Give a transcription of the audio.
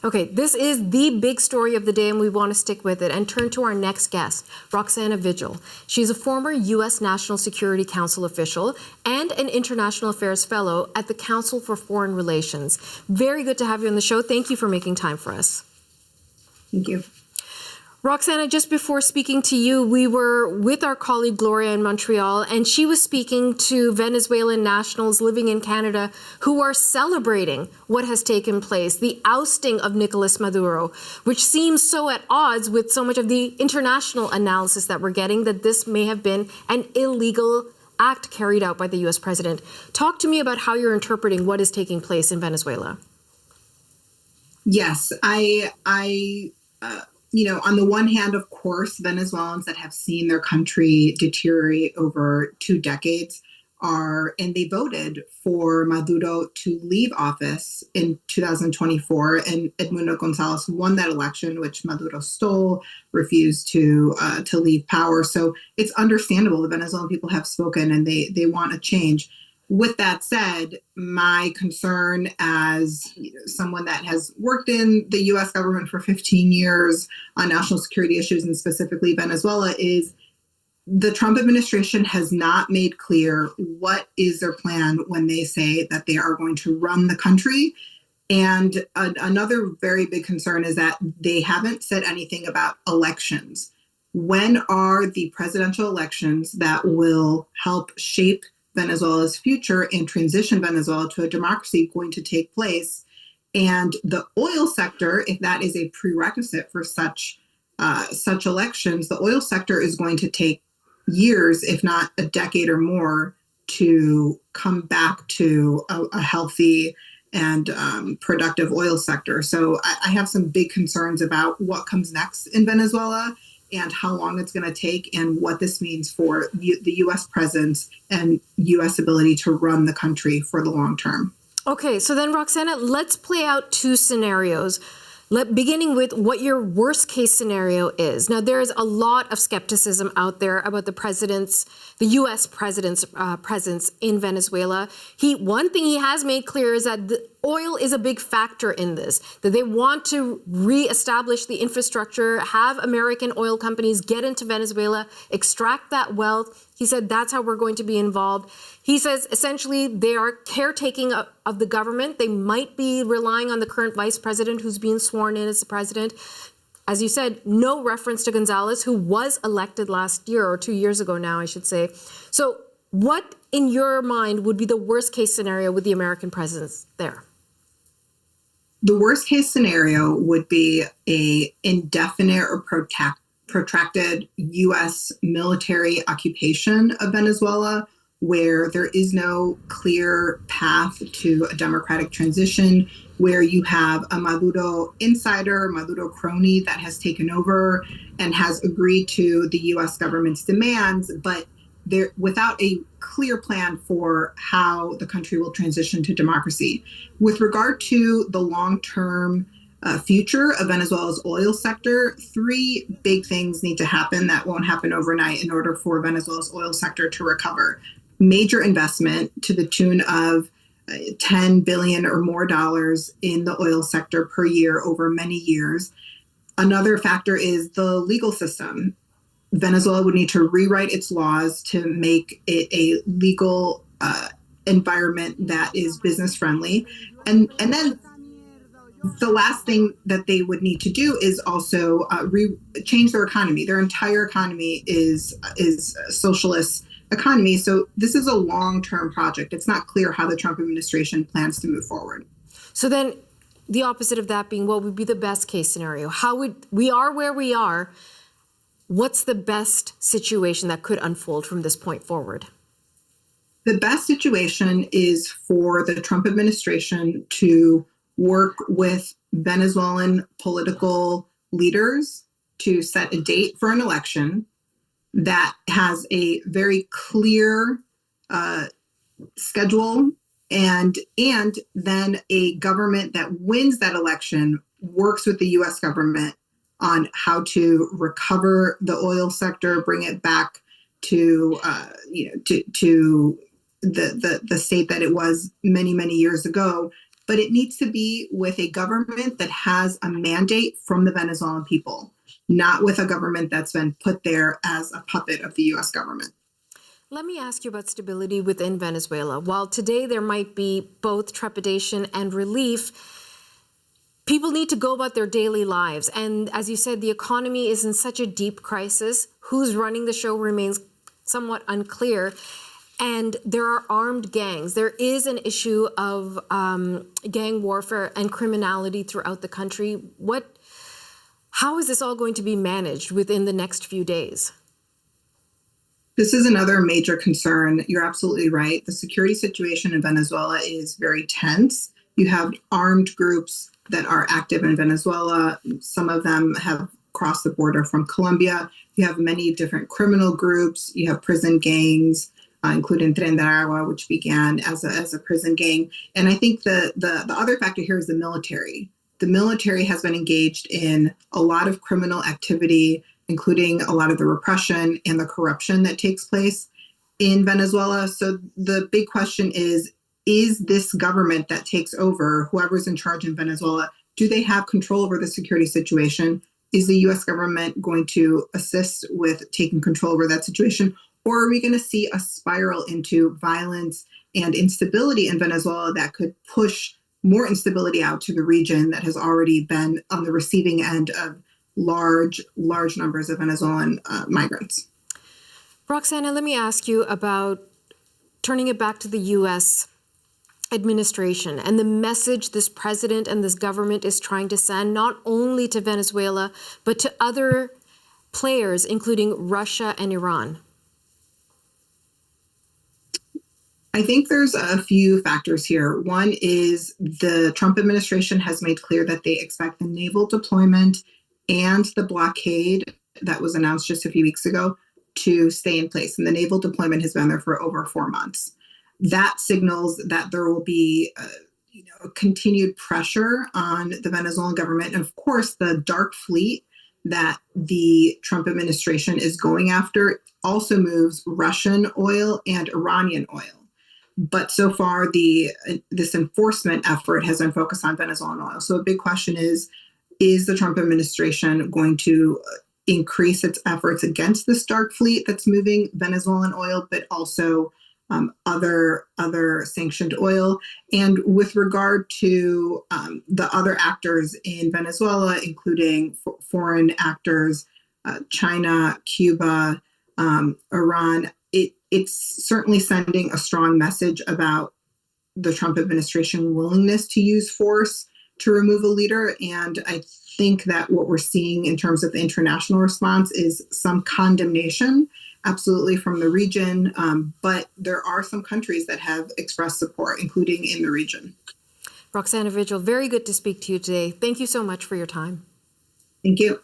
Okay, this is the big story of the day, and we want to stick with it and turn to our next guest, Roxanna Vigil. She's a former U.S. National Security Council official and an International Affairs Fellow at the Council for Foreign Relations. Very good to have you on the show. Thank you for making time for us. Thank you. Roxanna, just before speaking to you, we were with our colleague Gloria in Montreal, and she was speaking to Venezuelan nationals living in Canada who are celebrating what has taken place, the ousting of Nicolás Maduro, which seems so at odds with so much of the international analysis that we're getting that this may have been an illegal act carried out by the U.S. president. Talk to me about how you're interpreting what is taking place in Venezuela. Yes, on the one hand, of course, Venezuelans that have seen their country deteriorate over 2 decades and they voted for Maduro to leave office in 2024. And Edmundo Gonzalez won that election, which Maduro stole, refused to leave power. So it's understandable. The Venezuelan people have spoken and they want a change. With that said, my concern as someone that has worked in the U.S. government for 15 years on national security issues and specifically Venezuela is the Trump administration has not made clear what is their plan when they say that they are going to run the country. And another very big concern is that they haven't said anything about elections. When are the presidential elections that will help shape Venezuela's future and transition Venezuela to a democracy going to take place? And the oil sector, if that is a prerequisite for such elections, the oil sector is going to take years, if not a decade or more, to come back to a healthy and productive oil sector. So I have some big concerns about what comes next in Venezuela and how long it's going to take and what this means for the U.S. presence and U.S. ability to run the country for the long term. Okay, so then, Roxanna, let's play out 2 scenarios, beginning with what your worst case scenario is. Now, there is a lot of skepticism out there about the U.S. president's presence in Venezuela. One thing he has made clear is that the oil is a big factor in this, that they want to reestablish the infrastructure, have American oil companies get into Venezuela, extract that wealth. He said that's how we're going to be involved. He says essentially they are caretaking of the government. They might be relying on the current vice president who's being sworn in as the president. As you said, no reference to Gonzalez, who was elected last year or 2 years ago now, I should say. So what, in your mind, would be the worst case scenario with the American presence there? The worst case scenario would be a indefinite or protracted U.S. military occupation of Venezuela, where there is no clear path to a democratic transition, where you have a Maduro insider, Maduro crony that has taken over and has agreed to the U.S. government's demands, but without a clear plan for how the country will transition to democracy. With regard to the long-term future of Venezuela's oil sector, 3 big things need to happen that won't happen overnight in order for Venezuela's oil sector to recover. Major investment to the tune of $10 billion or more in the oil sector per year over many years. Another factor is the legal system. Venezuela would need to rewrite its laws to make it a legal environment that is business friendly. And then the last thing that they would need to do is also change their economy. Their entire economy is a socialist economy. So this is a long-term project. It's not clear how the Trump administration plans to move forward. So then the opposite of that being what would be the best case scenario? We are where we are. What's the best situation that could unfold from this point forward? The best situation is for the Trump administration to work with Venezuelan political leaders to set a date for an election that has a very clear schedule, and then a government that wins that election works with the U.S. government on how to recover the oil sector, bring it back to to the state that it was many, many years ago, but it needs to be with a government that has a mandate from the Venezuelan people, not with a government that's been put there as a puppet of the U.S. government. Let me ask you about stability within Venezuela. While today there might be both trepidation and relief, people need to go about their daily lives. And as you said, the economy is in such a deep crisis. Who's running the show remains somewhat unclear. And there are armed gangs. There is an issue of gang warfare and criminality throughout the country. How is this all going to be managed within the next few days? This is another major concern. You're absolutely right. The security situation in Venezuela is very tense. You have armed groups that are active in Venezuela. Some of them have crossed the border from Colombia. You have many different criminal groups. You have prison gangs, including Tren de Aragua, which began as a prison gang. And I think the other factor here is the military. The military has been engaged in a lot of criminal activity, including a lot of the repression and the corruption that takes place in Venezuela. So the big question is this government that takes over, whoever's in charge in Venezuela, do they have control over the security situation? Is the U.S. government going to assist with taking control over that situation? Or are we going to see a spiral into violence and instability in Venezuela that could push more instability out to the region that has already been on the receiving end of large numbers of Venezuelan migrants? Roxanna, let me ask you about turning it back to the U.S. administration and the message this president and this government is trying to send, not only to Venezuela, but to other players, including Russia and Iran. I think there's a few factors here. One is the Trump administration has made clear that they expect the naval deployment and the blockade that was announced just a few weeks ago to stay in place. And the naval deployment has been there for over 4 months. That signals that there will be continued pressure on the Venezuelan government. And of course, the dark fleet that the Trump administration is going after also moves Russian oil and Iranian oil. But so far, this enforcement effort has been focused on Venezuelan oil. So a big question is the Trump administration going to increase its efforts against this dark fleet that's moving Venezuelan oil, but also other sanctioned oil? And with regard to the other actors in Venezuela, including foreign actors, China, Cuba, Iran, it's certainly sending a strong message about the Trump administration willingness to use force to remove a leader. And I think that what we're seeing in terms of the international response is some condemnation, absolutely, from the region. But there are some countries that have expressed support, including in the region. Roxanna Vigil, very good to speak to you today. Thank you so much for your time. Thank you.